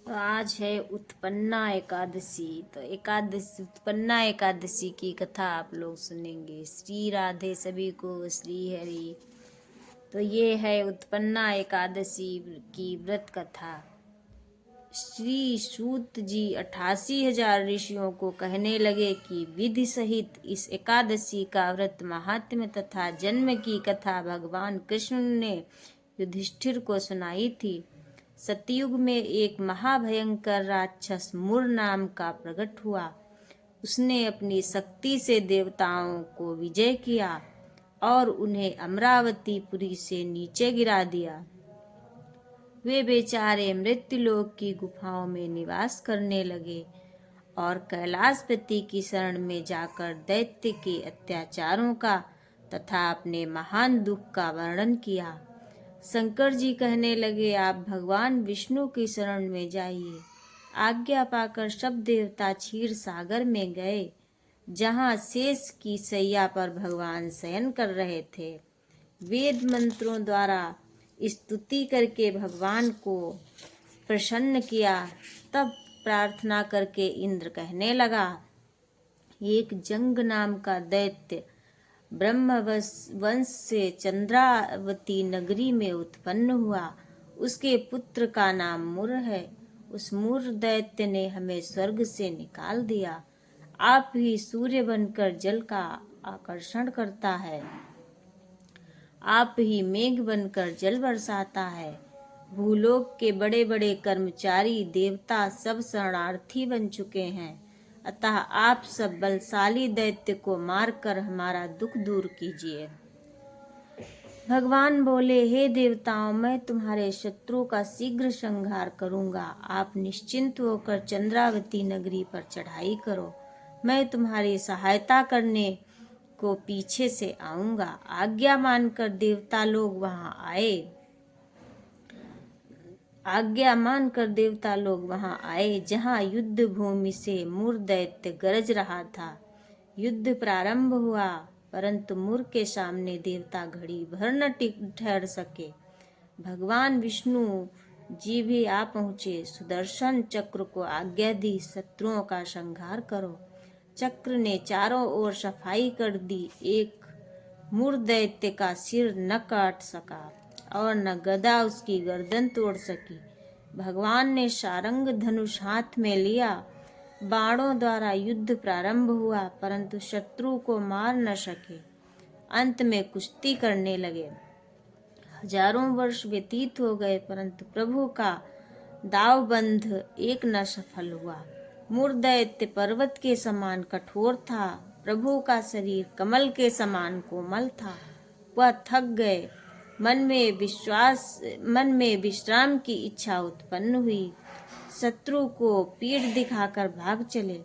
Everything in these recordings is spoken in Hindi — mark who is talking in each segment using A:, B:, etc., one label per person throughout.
A: तो आज है उत्पन्ना एकादशी। तो एकादशी उत्पन्ना एकादशी की कथा आप लोग सुनेंगे। श्री राधे सभी को, श्री हरि। तो ये है उत्पन्ना एकादशी की व्रत कथा। श्री सूत जी 88,000 ऋषियों को कहने लगे कि विधि सहित इस एकादशी का व्रत महात्म्य तथा जन्म की कथा भगवान कृष्ण ने युधिष्ठिर को सुनाई थी। सतयुग में एक महाभयंकर राक्षस मुर नाम का प्रकट हुआ। उसने अपनी शक्ति से देवताओं को विजय किया और उन्हें अमरावतीपुरी से नीचे गिरा दिया। वे बेचारे मृत्युलोक की गुफाओं में निवास करने लगे और कैलाशपति की शरण में जाकर दैत्य के अत्याचारों का तथा अपने महान दुख का वर्णन किया। शंकर जी कहने लगे, आप भगवान विष्णु की शरण में जाइए। आज्ञा पाकर सब देवता क्षीर सागर में गए, जहाँ शेष की सैया पर भगवान शयन कर रहे थे। वेद मंत्रों द्वारा स्तुति करके भगवान को प्रसन्न किया। तब प्रार्थना करके इंद्र कहने लगा, एक जंग नाम का दैत्य ब्रह्म वंश से चंद्रावती नगरी में उत्पन्न हुआ। उसके पुत्र का नाम मुर है। उस मुर दैत्य ने हमें स्वर्ग से निकाल दिया। आप ही सूर्य बनकर जल का आकर्षण करता है। आप ही मेघ बनकर जल बरसाता है। भूलोक के बड़े बड़े कर्मचारी देवता सब शरणार्थी बन चुके हैं। अतः आप सब बलशाली दैत्य को मारकर हमारा दुख दूर कीजिए। भगवान बोले, हे देवताओं, मैं तुम्हारे शत्रु का शीघ्र संहार करूंगा। आप निश्चिंत होकर चंद्रावती नगरी पर चढ़ाई करो। मैं तुम्हारी सहायता करने को पीछे से आऊंगा। आज्ञा मानकर देवता लोग वहां आए, जहां युद्ध भूमि से मुर दैत्य गरज रहा था। युद्ध प्रारंभ हुआ, परंतु मुर के सामने देवता घड़ी भर न ठहर सके। भगवान विष्णु जी भी आ पहुंचे। सुदर्शन चक्र को आज्ञा दी, शत्रुओं का संहार करो। चक्र ने चारों ओर सफाई कर दी। एक मुर दैत्य का सिर न काट सका और न गदा उसकी गर्दन तोड़ सकी। भगवान ने सारंग धनुष हाथ में लिया। बाणों द्वारा युद्ध प्रारंभ हुआ, परंतु शत्रु को मार न सके। अंत में कुश्ती करने लगे। हजारों वर्ष व्यतीत हो गए, परंतु प्रभु का दावबंध एक न सफल हुआ। मुर दैत्य पर्वत के समान कठोर था। प्रभु का शरीर कमल के समान कोमल था। वह थक गए। मन में विश्राम की इच्छा उत्पन्न हुई। शत्रु को पीठ दिखाकर भाग चले।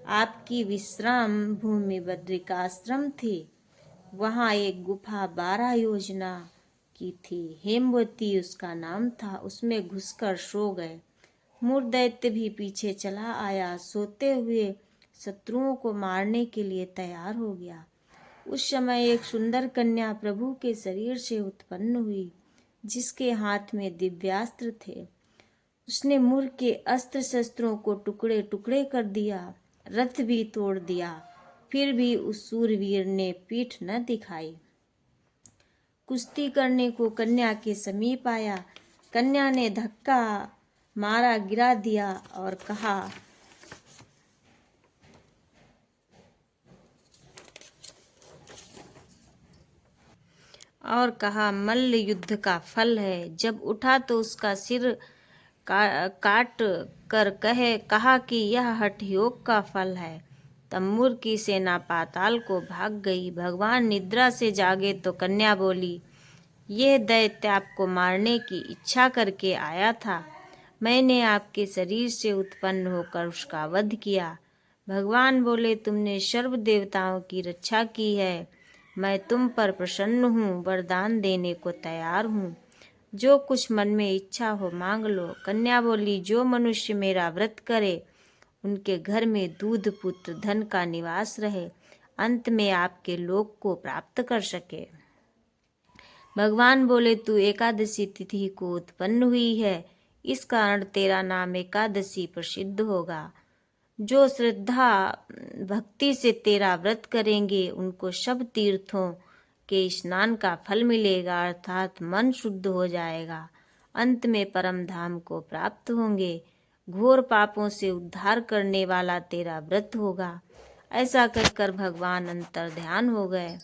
A: आपकी विश्राम भूमि बद्रिकाश्रम थी। वहां एक गुफा 12 योजना की थी। हेमवती उसका नाम था। उसमें घुसकर सो गए। मुर दैत्य भी पीछे चला आया। सोते हुए शत्रुओं को मारने के लिए तैयार हो गया। उस समय एक सुंदर कन्या प्रभु के शरीर से उत्पन्न हुई, जिसके हाथ में दिव्यास्त्र थे। उसने मुर के अस्त्र शस्त्रों को टुकड़े टुकड़े कर दिया, रथ भी तोड़ दिया। फिर भी उस सूरवीर ने पीठ न दिखाई। कुश्ती करने को कन्या के समीप आया। कन्या ने धक्का मारा, गिरा दिया और कहा मल्ल युद्ध का फल है। जब उठा तो उसका सिर काट कर कहा कि यह हठ योग का फल है। तब मुर की सेना पाताल को भाग गई। भगवान निद्रा से जागे तो कन्या बोली, यह दैत्य आपको मारने की इच्छा करके आया था। मैंने आपके शरीर से उत्पन्न होकर उसका वध किया। भगवान बोले, तुमने सर्व देवताओं की रक्षा की है। मैं तुम पर प्रसन्न हूँ, वरदान देने को तैयार हूँ। जो कुछ मन में इच्छा हो मांग लो। कन्या बोली, जो मनुष्य मेरा व्रत करे, उनके घर में दूध पुत्र धन का निवास रहे, अंत में आपके लोक को प्राप्त कर सके। भगवान बोले, तू एकादशी तिथि को उत्पन्न हुई है। इस कारण तेरा नाम एकादशी प्रसिद्ध होगा। जो श्रद्धा भक्ति से तेरा व्रत करेंगे उनको सब तीर्थों के स्नान का फल मिलेगा, अर्थात मन शुद्ध हो जाएगा, अंत में परम धाम को प्राप्त होंगे। घोर पापों से उद्धार करने वाला तेरा व्रत होगा। ऐसा कहकर भगवान अंतर ध्यान हो गए।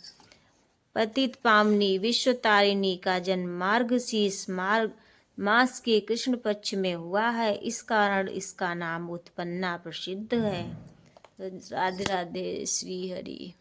A: पतित पावनी विश्व तारिणी का जन्म मार्गशीर्ष मास के कृष्ण पक्ष में हुआ है, इस कारण इसका नाम उत्पन्ना प्रसिद्ध है। राधे राधे, श्री हरि।